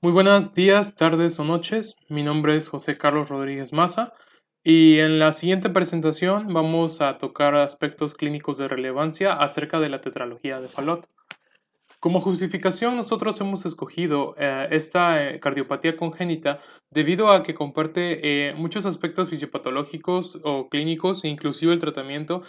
Muy buenos días, tardes o noches. Mi nombre es José Carlos Rodríguez Maza y en la siguiente presentación vamos a tocar aspectos clínicos de relevancia acerca de la tetralogía de Fallot. Como justificación, nosotros hemos escogido esta cardiopatía congénita debido a que comparte muchos aspectos fisiopatológicos o clínicos, e inclusive el tratamiento,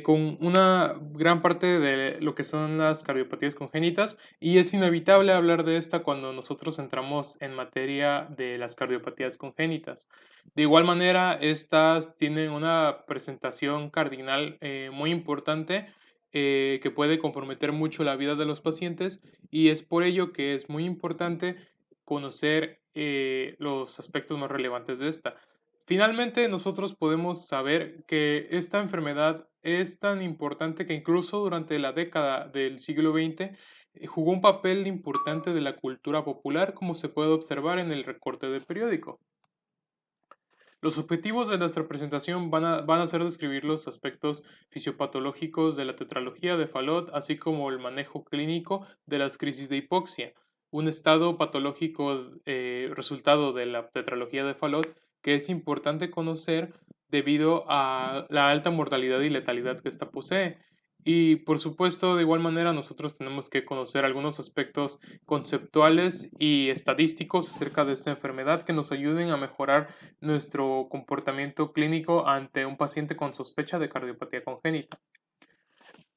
con una gran parte de lo que son las cardiopatías congénitas, y es inevitable hablar de esta cuando nosotros entramos en materia de las cardiopatías congénitas. De igual manera, estas tienen una presentación cardinal muy importante que puede comprometer mucho la vida de los pacientes, y es por ello que es muy importante conocer los aspectos más relevantes de esta. Finalmente, nosotros podemos saber que esta enfermedad es tan importante que incluso durante la década del siglo XX jugó un papel importante de la cultura popular, como se puede observar en el recorte del periódico. Los objetivos de nuestra presentación van a ser describir los aspectos fisiopatológicos de la tetralogía de Fallot, así como el manejo clínico de las crisis de hipoxia, un estado patológico resultado de la tetralogía de Fallot que es importante conocer debido a la alta mortalidad y letalidad que ésta posee. Y por supuesto, de igual manera, nosotros tenemos que conocer algunos aspectos conceptuales y estadísticos acerca de esta enfermedad que nos ayuden a mejorar nuestro comportamiento clínico ante un paciente con sospecha de cardiopatía congénita.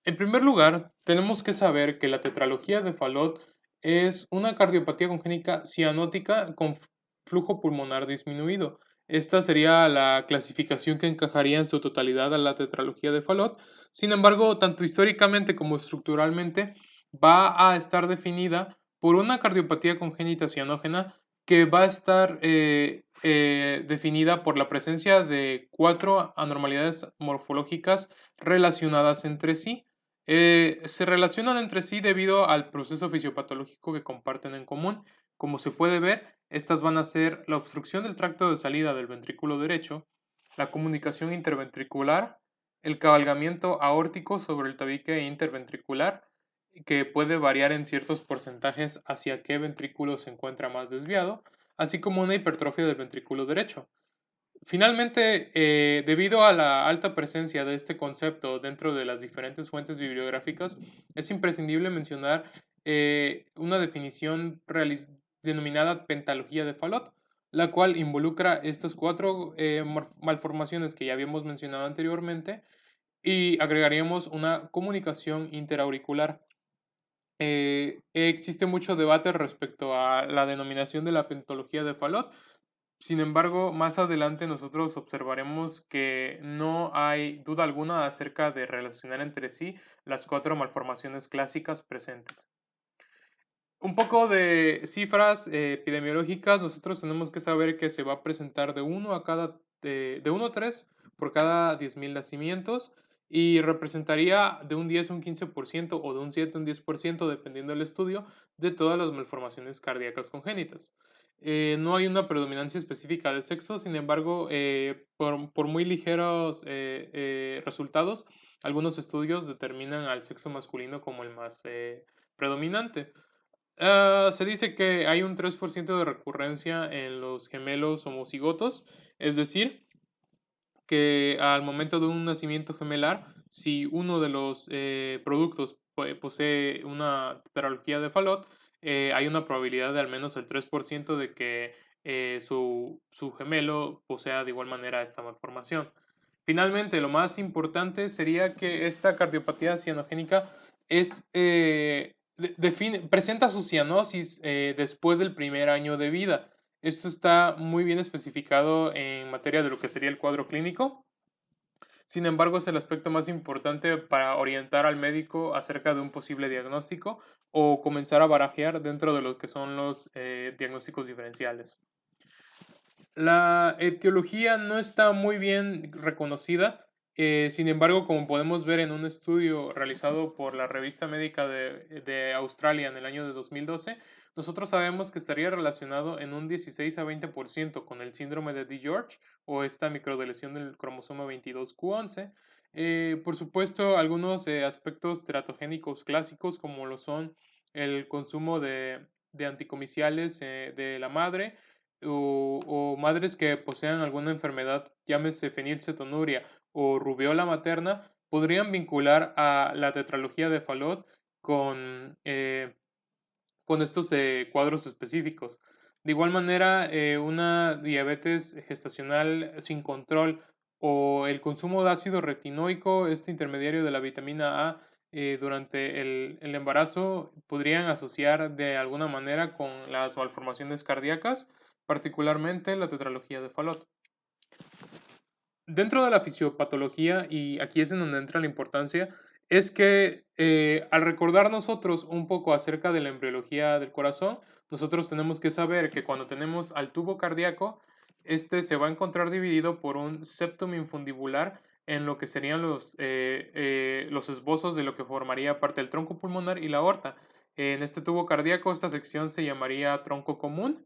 En primer lugar, tenemos que saber que la tetralogía de Fallot es una cardiopatía congénita cianótica con flujo pulmonar disminuido. Esta sería la clasificación que encajaría en su totalidad a la tetralogía de Fallot. Sin embargo, tanto históricamente como estructuralmente, va a estar definida por una cardiopatía congénita cianógena que va a estar definida por la presencia de cuatro anormalidades morfológicas relacionadas entre sí. Se relacionan entre sí debido al proceso fisiopatológico que comparten en común. Como se puede ver, estas van a ser la obstrucción del tracto de salida del ventrículo derecho, la comunicación interventricular, el cabalgamiento aórtico sobre el tabique interventricular, que puede variar en ciertos porcentajes hacia qué ventrículo se encuentra más desviado, así como una hipertrofia del ventrículo derecho. Finalmente, debido a la alta presencia de este concepto dentro de las diferentes fuentes bibliográficas, es imprescindible mencionar una definición denominada pentalogía de Fallot, la cual involucra estas cuatro malformaciones que ya habíamos mencionado anteriormente, y agregaríamos una comunicación interauricular. Existe mucho debate respecto a la denominación de la pentología de Fallot. Sin embargo, más adelante nosotros observaremos que no hay duda alguna acerca de relacionar entre sí las cuatro malformaciones clásicas presentes. Un poco de cifras epidemiológicas, nosotros tenemos que saber que se va a presentar de 1 a 3 por cada 10.000 nacimientos, y representaría de un 10 a un 15% o de un 7 a un 10%, dependiendo del estudio, de todas las malformaciones cardíacas congénitas. No hay una predominancia específica de sexo, sin embargo, por muy ligeros resultados, algunos estudios determinan al sexo masculino como el más predominante. Se dice que hay un 3% de recurrencia en los gemelos homocigotos, es decir, que al momento de un nacimiento gemelar, si uno de los productos posee una tetralogía de Fallot, hay una probabilidad de al menos el 3% de que su gemelo posea de igual manera esta malformación. Finalmente, lo más importante sería que esta cardiopatía cianogénica presenta su cianosis después del primer año de vida. Esto está muy bien especificado en materia de lo que sería el cuadro clínico. Sin embargo, es el aspecto más importante para orientar al médico acerca de un posible diagnóstico o comenzar a barajear dentro de lo que son los diagnósticos diferenciales. La etiología no está muy bien reconocida. Sin embargo, como podemos ver en un estudio realizado por la revista médica de Australia en el año de 2012, nosotros sabemos que estaría relacionado en un 16 a 20% con el síndrome de DiGeorge o esta microdeleción del cromosoma 22q11. Por supuesto, algunos aspectos teratogénicos clásicos como lo son el consumo de anticomiciales de la madre o madres que posean alguna enfermedad, llámese fenilcetonuria o rubiola materna, podrían vincular a la tetralogía de Fallot con estos cuadros específicos. De igual manera, una diabetes gestacional sin control o el consumo de ácido retinoico, este intermediario de la vitamina A, durante el embarazo, podrían asociar de alguna manera con las malformaciones cardíacas, particularmente la tetralogía de Fallot. Dentro de la fisiopatología, y aquí es en donde entra la importancia, es que al recordar nosotros un poco acerca de la embriología del corazón, nosotros tenemos que saber que cuando tenemos al tubo cardíaco, este se va a encontrar dividido por un septum infundibular en lo que serían los esbozos de lo que formaría parte del tronco pulmonar y la aorta. En este tubo cardíaco, esta sección se llamaría tronco común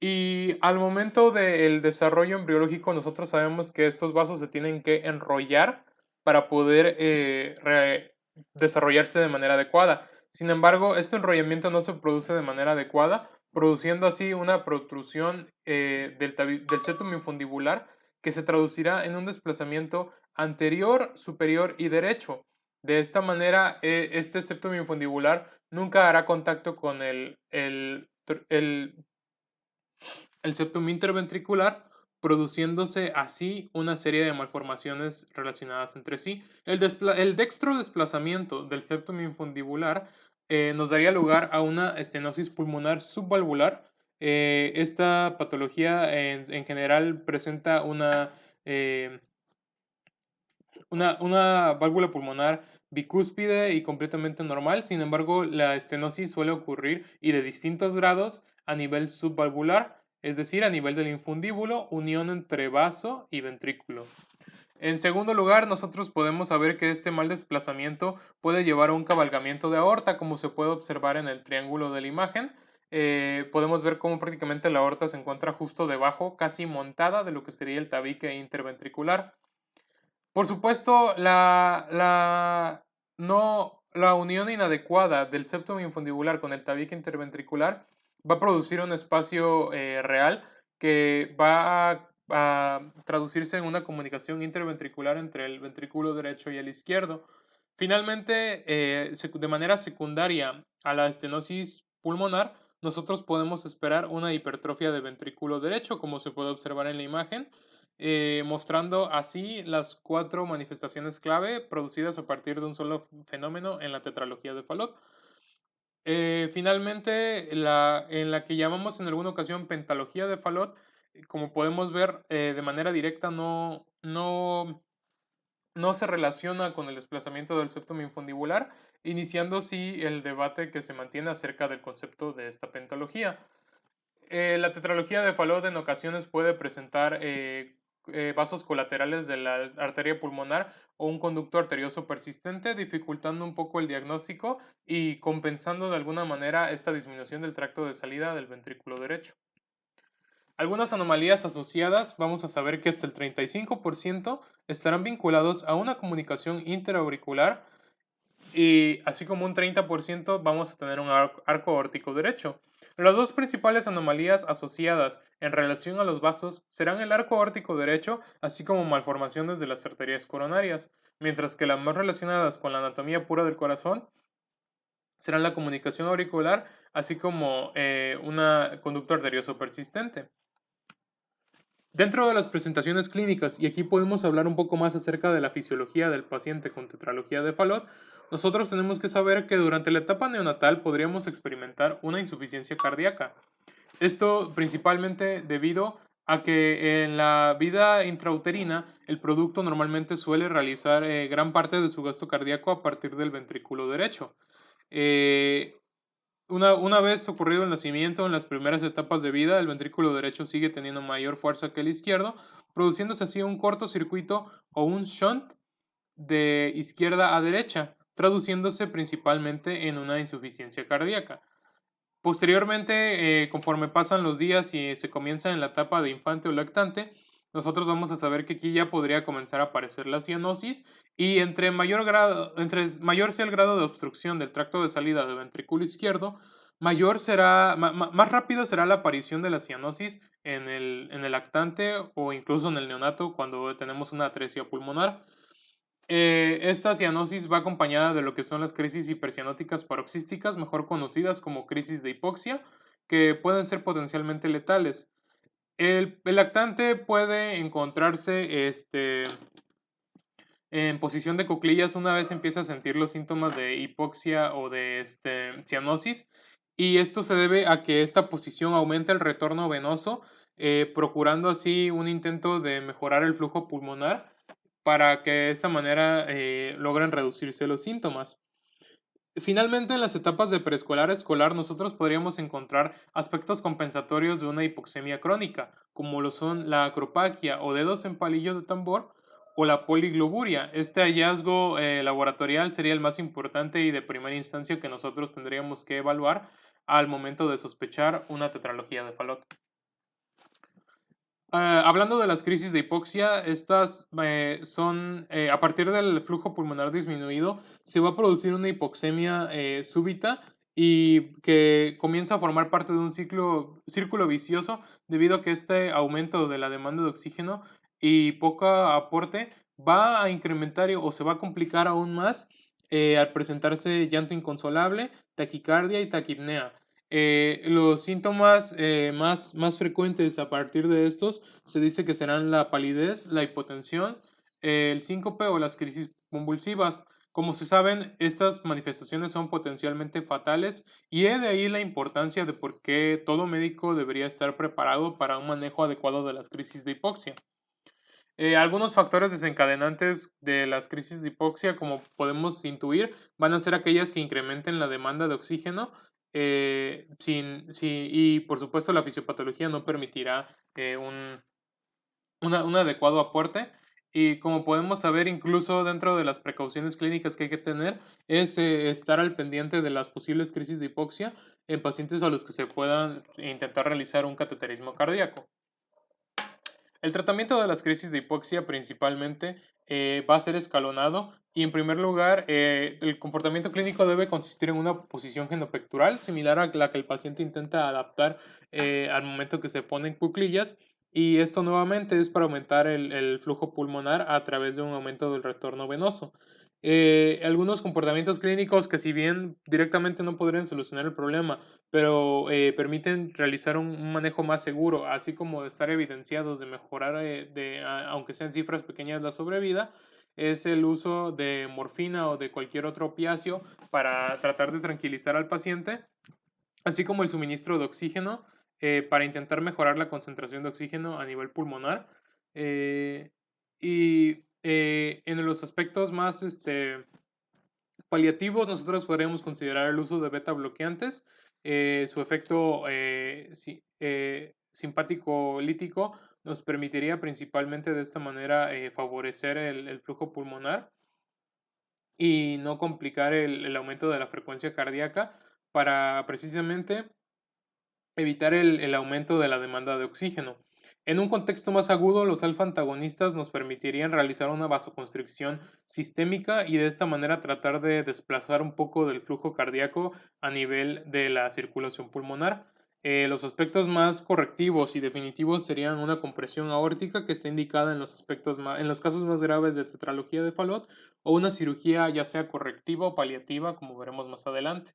y al momento del desarrollo embriológico, nosotros sabemos que estos vasos se tienen que enrollar para poder desarrollarse de manera adecuada. Sin embargo, este enrollamiento no se produce de manera adecuada, produciendo así una protrusión del septum infundibular que se traducirá en un desplazamiento anterior, superior y derecho. De esta manera, este septum infundibular nunca hará contacto con el septum interventricular, produciéndose así una serie de malformaciones relacionadas entre sí. El dextro desplazamiento del septum infundibular nos daría lugar a una estenosis pulmonar subvalvular. Esta patología en general presenta una válvula pulmonar bicúspide y completamente normal. Sin embargo, la estenosis suele ocurrir y de distintos grados a nivel subvalvular, es decir, a nivel del infundíbulo, unión entre vaso y ventrículo. En segundo lugar, nosotros podemos saber que este mal desplazamiento puede llevar a un cabalgamiento de aorta, como se puede observar en el triángulo de la imagen. Podemos ver cómo prácticamente la aorta se encuentra justo debajo, casi montada de lo que sería el tabique interventricular. Por supuesto, la unión inadecuada del septum infundibular con el tabique interventricular va a producir un espacio real que va a traducirse en una comunicación interventricular entre el ventrículo derecho y el izquierdo. Finalmente, de manera secundaria a la estenosis pulmonar, nosotros podemos esperar una hipertrofia del ventrículo derecho, como se puede observar en la imagen, mostrando así las 4 manifestaciones clave producidas a partir de un solo fenómeno en la tetralogía de Fallot. Finalmente, en la que llamamos en alguna ocasión pentalogía de Fallot, como podemos ver de manera directa, no se relaciona con el desplazamiento del septum infundibular, iniciando así el debate que se mantiene acerca del concepto de esta pentalogía. La tetralogía de Fallot en ocasiones puede presentar vasos colaterales de la arteria pulmonar o un conducto arterioso persistente, dificultando un poco el diagnóstico y compensando de alguna manera esta disminución del tracto de salida del ventrículo derecho. Algunas anomalías asociadas, vamos a saber que hasta el 35% estarán vinculados a una comunicación interauricular y así como un 30% vamos a tener un arco aórtico derecho. Las dos principales anomalías asociadas en relación a los vasos serán el arco aórtico derecho, así como malformaciones de las arterias coronarias, mientras que las más relacionadas con la anatomía pura del corazón serán la comunicación auricular, así como una conducto arterioso persistente. Dentro de las presentaciones clínicas, y aquí podemos hablar un poco más acerca de la fisiología del paciente con tetralogía de Fallot, nosotros tenemos que saber que durante la etapa neonatal podríamos experimentar una insuficiencia cardíaca. Esto principalmente debido a que en la vida intrauterina el producto normalmente suele realizar gran parte de su gasto cardíaco a partir del ventrículo derecho. Una vez ocurrido el nacimiento, en las primeras etapas de vida, el ventrículo derecho sigue teniendo mayor fuerza que el izquierdo, produciéndose así un cortocircuito o un shunt de izquierda a derecha, traduciéndose principalmente en una insuficiencia cardíaca. Posteriormente, conforme pasan los días y se comienza en la etapa de infante o lactante, nosotros vamos a saber que aquí ya podría comenzar a aparecer la cianosis y entre mayor sea el grado de obstrucción del tracto de salida del ventrículo izquierdo, mayor será, más rápido será la aparición de la cianosis en el lactante o incluso en el neonato cuando tenemos una atresia pulmonar. Esta cianosis va acompañada de lo que son las crisis hipercianóticas paroxísticas, mejor conocidas como crisis de hipoxia, que pueden ser potencialmente letales. El lactante puede encontrarse en posición de cuclillas una vez empieza a sentir los síntomas de hipoxia o de cianosis, y esto se debe a que esta posición aumenta el retorno venoso, procurando así un intento de mejorar el flujo pulmonar para que de esta manera logren reducirse los síntomas. Finalmente, en las etapas de preescolar a escolar, nosotros podríamos encontrar aspectos compensatorios de una hipoxemia crónica, como lo son la acropaquia o dedos en palillo de tambor o la poligloburia. Este hallazgo laboratorial sería el más importante y de primera instancia que nosotros tendríamos que evaluar al momento de sospechar una tetralogía de Fallot. Hablando de las crisis de hipoxia, estas son, a partir del flujo pulmonar disminuido, se va a producir una hipoxemia súbita y que comienza a formar parte de un círculo vicioso debido a que este aumento de la demanda de oxígeno y poco aporte va a incrementar o se va a complicar aún más al presentarse llanto inconsolable, taquicardia y taquipnea. Los síntomas más frecuentes a partir de estos se dice que serán la palidez, la hipotensión, el síncope o las crisis convulsivas. Como se saben, estas manifestaciones son potencialmente fatales y es de ahí la importancia de por qué todo médico debería estar preparado para un manejo adecuado de las crisis de hipoxia. Algunos factores desencadenantes de las crisis de hipoxia, como podemos intuir, van a ser aquellas que incrementen la demanda de oxígeno y por supuesto la fisiopatología no permitirá un adecuado aporte. Y como podemos saber, incluso dentro de las precauciones clínicas que hay que tener, es estar al pendiente de las posibles crisis de hipoxia en pacientes a los que se puedan intentar realizar un cateterismo cardíaco. El tratamiento de las crisis de hipoxia principalmente va a ser escalonado y en primer lugar el comportamiento clínico debe consistir en una posición genopectoral similar a la que el paciente intenta adaptar al momento que se pone en cuclillas, y esto nuevamente es para aumentar el flujo pulmonar a través de un aumento del retorno venoso. Algunos comportamientos clínicos que si bien directamente no podrían solucionar el problema, pero permiten realizar un manejo más seguro, así como de estar evidenciados de mejorar, aunque sean cifras pequeñas, la sobrevida, es el uso de morfina o de cualquier otro opiáceo para tratar de tranquilizar al paciente, así como el suministro de oxígeno para intentar mejorar la concentración de oxígeno a nivel pulmonar. eh, y en los aspectos más paliativos, nosotros podríamos considerar el uso de beta bloqueantes, su efecto simpático lítico nos permitiría principalmente de esta manera favorecer el flujo pulmonar y no complicar el aumento de la frecuencia cardíaca para precisamente evitar el aumento de la demanda de oxígeno. En un contexto más agudo, los alfa-antagonistas nos permitirían realizar una vasoconstricción sistémica y de esta manera tratar de desplazar un poco del flujo cardíaco a nivel de la circulación pulmonar. Los aspectos más correctivos y definitivos serían una compresión aórtica que está indicada en en los casos más graves de tetralogía de Fallot, o una cirugía ya sea correctiva o paliativa, como veremos más adelante.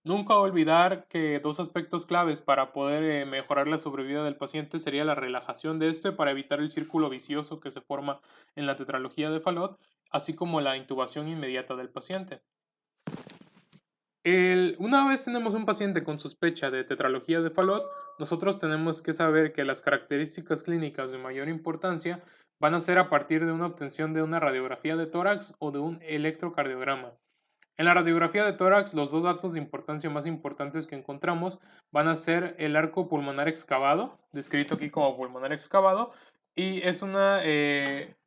Nunca olvidar que dos aspectos claves para poder mejorar la sobrevida del paciente sería la relajación de este para evitar el círculo vicioso que se forma en la tetralogía de Fallot, así como la intubación inmediata del paciente. Una vez tenemos un paciente con sospecha de tetralogía de Fallot, nosotros tenemos que saber que las características clínicas de mayor importancia van a ser a partir de una obtención de una radiografía de tórax o de un electrocardiograma. En la radiografía de tórax, los dos datos de importancia más importantes que encontramos van a ser el arco pulmonar excavado, descrito aquí como pulmonar excavado, y es una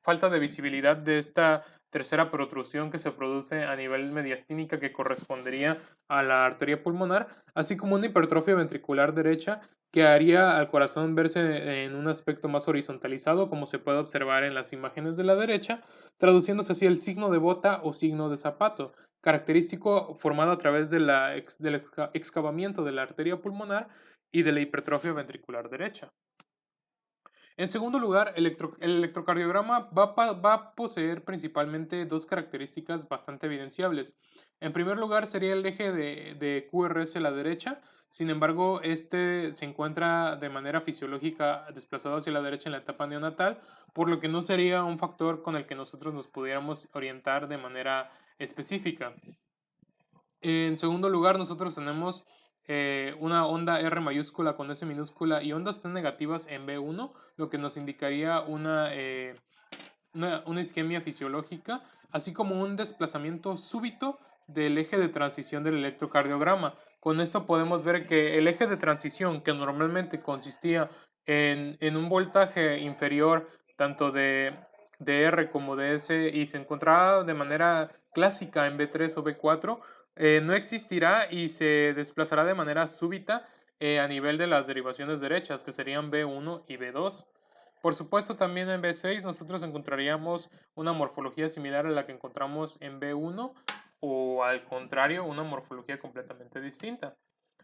falta de visibilidad de esta tercera protrusión que se produce a nivel mediastínica que correspondería a la arteria pulmonar, así como una hipertrofia ventricular derecha que haría al corazón verse en un aspecto más horizontalizado, como se puede observar en las imágenes de la derecha, traduciéndose así el signo de bota o signo de zapato. característico formado a través de del excavamiento de la arteria pulmonar y de la hipertrofia ventricular derecha. En segundo lugar, el electrocardiograma va a poseer principalmente dos características bastante evidenciables. En primer lugar, sería el eje de QRS a la derecha. Sin embargo, este se encuentra de manera fisiológica desplazado hacia la derecha en la etapa neonatal, por lo que no sería un factor con el que nosotros nos pudiéramos orientar de manera específica. En segundo lugar, nosotros tenemos una onda R mayúscula con S minúscula y ondas T negativas en B1, lo que nos indicaría una isquemia fisiológica, así como un desplazamiento súbito del eje de transición del electrocardiograma. Con esto podemos ver que el eje de transición, que normalmente consistía en un voltaje inferior tanto de R como de S y se encontraba de manera clásica en B3 o B4, no existirá y se desplazará de manera súbita a nivel de las derivaciones derechas, que serían B1 y B2. Por supuesto, también en B6 nosotros encontraríamos una morfología similar a la que encontramos en B1 o al contrario, una morfología completamente distinta.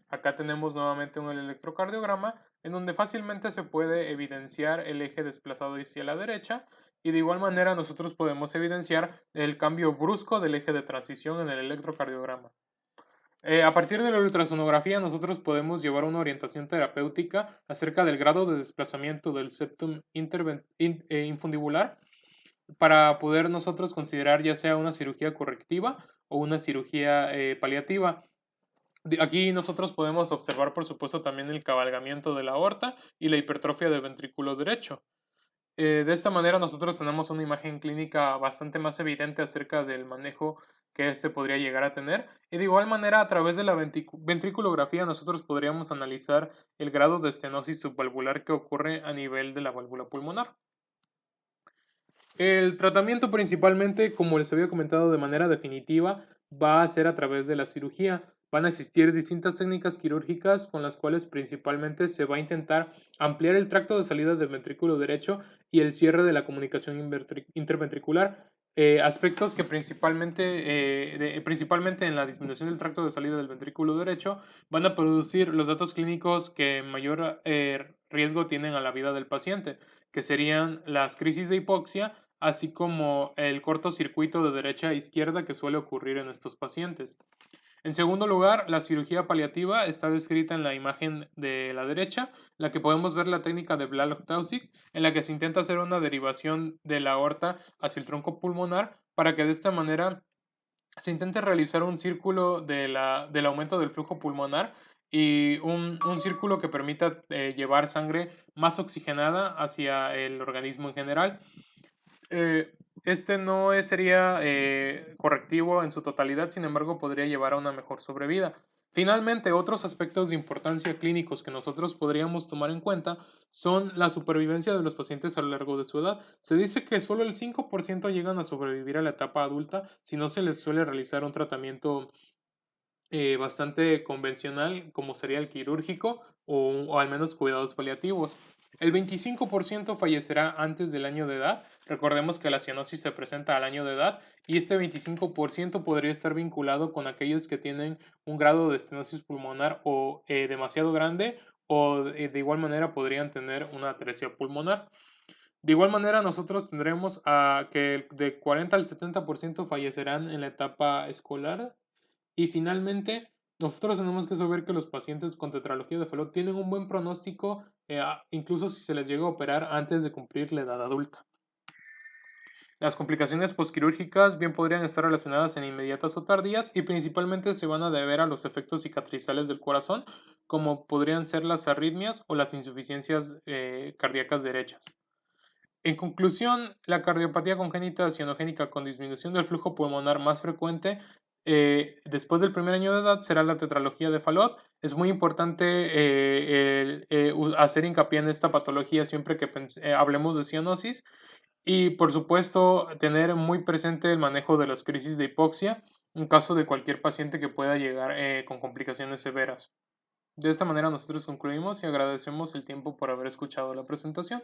Acá tenemos nuevamente un electrocardiograma en donde fácilmente se puede evidenciar el eje desplazado hacia la derecha y de igual manera nosotros podemos evidenciar el cambio brusco del eje de transición en el electrocardiograma. A partir de la ultrasonografía nosotros podemos llevar una orientación terapéutica acerca del grado de desplazamiento del septum infundibular para poder nosotros considerar ya sea una cirugía correctiva o una cirugía paliativa. Aquí nosotros podemos observar, por supuesto, también el cabalgamiento de la aorta y la hipertrofia del ventrículo derecho. De esta manera nosotros tenemos una imagen clínica bastante más evidente acerca del manejo que éste podría llegar a tener. Y de igual manera, a través de la ventriculografía nosotros podríamos analizar el grado de estenosis subvalvular que ocurre a nivel de la válvula pulmonar. El tratamiento principalmente, como les había comentado de manera definitiva, va a ser a través de la cirugía. Van a existir distintas técnicas quirúrgicas con las cuales principalmente se va a intentar ampliar el tracto de salida del ventrículo derecho y el cierre de la comunicación interventricular. Aspectos que principalmente en la disminución del tracto de salida del ventrículo derecho van a producir los datos clínicos que mayor riesgo tienen a la vida del paciente, que serían las crisis de hipoxia, así como el cortocircuito de derecha a izquierda que suele ocurrir en estos pacientes. En segundo lugar, la cirugía paliativa está descrita en la imagen de la derecha, la que podemos ver la técnica de Blalock-Taussig, en la que se intenta hacer una derivación de la aorta hacia el tronco pulmonar para que de esta manera se intente realizar un círculo del aumento del flujo pulmonar y un círculo que permita llevar sangre más oxigenada hacia el organismo en general. Este no sería correctivo en su totalidad, sin embargo, podría llevar a una mejor sobrevida. Finalmente, otros aspectos de importancia clínicos que nosotros podríamos tomar en cuenta son la supervivencia de los pacientes a lo largo de su edad. Se dice que solo el 5% llegan a sobrevivir a la etapa adulta si no se les suele realizar un tratamiento bastante convencional, como sería el quirúrgico o al menos cuidados paliativos. El 25% fallecerá antes del año de edad. Recordemos que la cianosis se presenta al año de edad y este 25% podría estar vinculado con aquellos que tienen un grado de estenosis pulmonar o demasiado grande o de igual manera podrían tener una atresia pulmonar. De igual manera, nosotros tendremos a que de 40 al 70% fallecerán en la etapa escolar. Y finalmente, nosotros tenemos que saber que los pacientes con tetralogía de Fallot tienen un buen pronóstico, incluso si se les llega a operar antes de cumplir la edad adulta. Las complicaciones posquirúrgicas bien podrían estar relacionadas en inmediatas o tardías y principalmente se van a deber a los efectos cicatrizales del corazón, como podrían ser las arritmias o las insuficiencias cardíacas derechas. En conclusión, la cardiopatía congénita cianogénica con disminución del flujo pulmonar más frecuente después del primer año de edad será la tetralogía de Fallot. Es muy importante hacer hincapié en esta patología siempre que hablemos de cianosis y, por supuesto, tener muy presente el manejo de las crisis de hipoxia en caso de cualquier paciente que pueda llegar con complicaciones severas. De esta manera nosotros concluimos y agradecemos el tiempo por haber escuchado la presentación.